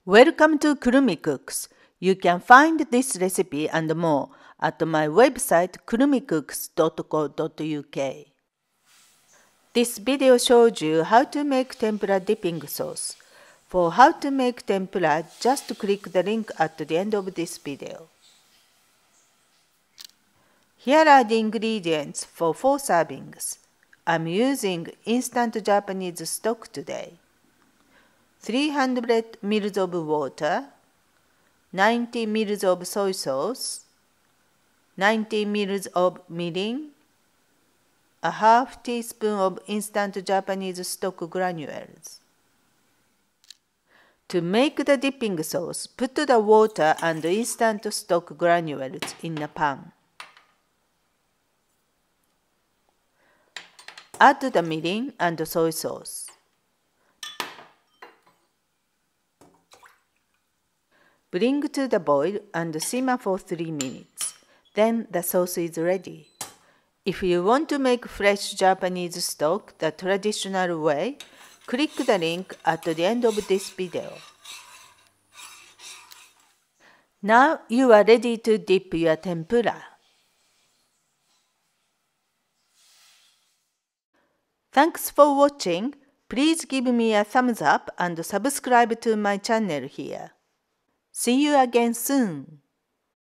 Welcome to kurumicooks. You can find this recipe and more at my website kurumicooks.co.uk. This video shows you how to make tempura dipping sauce. For how to make tempura, just click the link at the end of this video. Here are the ingredients for 4 servings. I'm using instant Japanese stock today. 300 ml of water, 90 ml of soy sauce, 90 ml of mirin, a half teaspoon of instant Japanese stock granules. To make the dipping sauce, put the water and instant stock granules in a pan. Add the mirin and soy sauce. Bring to the boil and simmer for 3 minutes. Then the sauce is ready. If you want to make fresh Japanese stock the traditional way, click the link at the end of this video. Now you are ready to dip your tempura. Thanks for watching. Please give me a thumbs up and subscribe to my channel here. See you again soon.